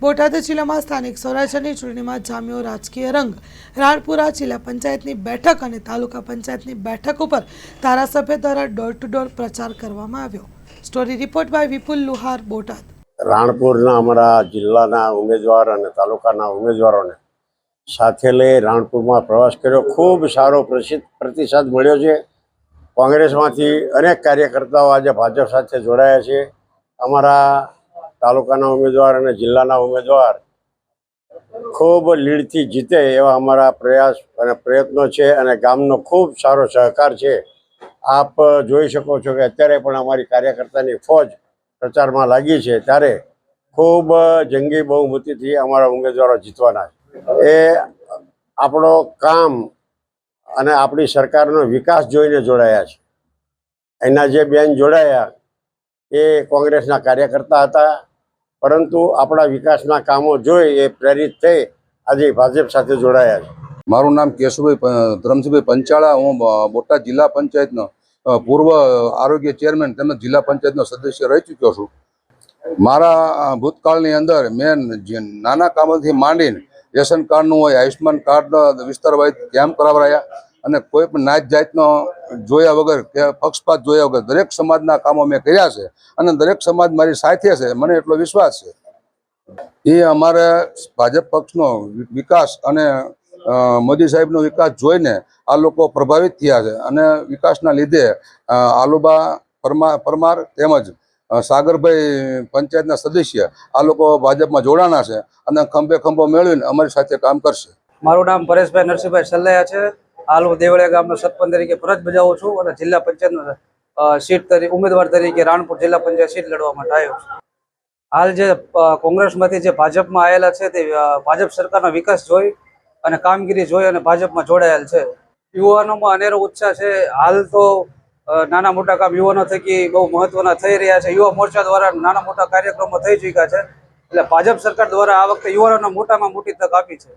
બોટાદ જિલ્લામાં સ્થાનિક સ્વરાજ્યની ચૂંટણીમાં જામ્યો રાજકીય રંગ। રાણપુરા જિલ્લા પંચાયતની બેઠક અને તાલુકા પંચાયતની બેઠક ઉપર ધારાસભ્ય દ્વારા ડોર ટુ ડોર પ્રચાર કરવામાં આવ્યો। સ્ટોરી રિપોર્ટ બાય વિપુલ લુહાર, બોટાદ। રાણપુરના અમારા જિલ્લાના ઉમેદવાર અને તાલુકાના ઉમેદવારોને સાથે લઈ રાણપુરમાં પ્રવાસ કર્યો। ખૂબ સારો પ્રતિસાદ મળ્યો છે। કોંગ્રેસમાંથી અનેક કાર્યકર્તાઓ આજે ભાજપ સાથે જોડાયા છે। અમારા તાલુકાના ઉમેદવાર અને જિલ્લાના ઉમેદવાર ખૂબ લીડથી જીતે એવા અમારા પ્રયાસ અને પ્રયત્નો છે અને ગામનો ખૂબ સારો સહકાર છે। આપ જોઈ શકો છો કે અત્યારે પણ અમારી કાર્યકર્તાની ફોજ પ્રચારમાં લાગી છે, ત્યારે ખૂબ જંગી બહુમતીથી અમારા ઉમેદવારો જીતવાના છે। એ આપણો કામ અને આપણી સરકારનો વિકાસ જોઈને જોડાયા છે। એના જે બેન જોડાયા એ કોંગ્રેસના કાર્યકર્તા હતા, પરંતુ આપણા વિકાસના કામો જોઈ એ પ્રેરિત થઈ આજે ભાજપ સાથે જોડાયા છે। મારું નામ કેશુભાઈ ધરમસિંહભાઈ પંચાળા। હું બોટાદ જિલ્લા પંચાયતનો પૂર્વ આરોગ્ય ચેરમેન તેમજ જિલ્લા પંચાયતનો સદસ્ય રહી ચૂક્યો છું। મારા ભૂતકાળની અંદર મેં નાના કામોથી માંડીને રેશન કાર્ડનું હોય, આયુષ્યમાન કાર્ડનો વિસ્તારવાઇઝ કેમ્પ કરાવરાયા અને કોઈ પણ નાત જાતનો જોયા વગર કે પક્ષપાત જોયા વગર દરેક સમાજના કામો મેં કર્યા છે અને દરેક સમાજ મારી સાથે છે, મને એટલો વિશ્વાસ છે। એ અમારે ભાજપ પક્ષનો વિકાસ અને મોદી સાહેબનો વિકાસ જોઈને આ લોકો પ્રભાવિત થયા છે અને વિકાસના લીધે આલુબા પરમાર તેમજ સાગરભાઈ પંચાયતના સદસ્ય આ લોકો ભાજપમાં જોડાણા છે અને ખંભે ખંભો મેળવીને અમારી સાથે કામ કરશે। મારું નામ પરેશભાઈ નરસિંહભાઈ સલ્લાયા છે। હાલ હું દેવળિયા ગામનો સરપંચ તરીકે ફરજ બજાવું છું અને જિલ્લા પંચાયતનો સીટ તરીકે ઉમેદવાર તરીકે રાણપુર જિલ્લા પંચાયત સીટ લડવા માટે આવ્યો છું। હાલ જે કોંગ્રેસમાંથી જે ભાજપમાં આવેલા છે તે ભાજપ સરકારનો વિકાસ જોઈ અને કામગીરી જોઈ અને ભાજપમાં જોડાયેલ છે। યુવાનોમાં અનેરો ઉત્સાહ છે। હાલ તો નાના મોટા કામ યુવાનો થકી બહુ મહત્વના થઈ રહ્યા છે। યુવા મોરચા દ્વારા નાના મોટા કાર્યક્રમો થઈ ચૂક્યા છે, એટલે ભાજપ સરકાર દ્વારા આ વખતે યુવાનોને મોટામાં મોટી તક આપી છે।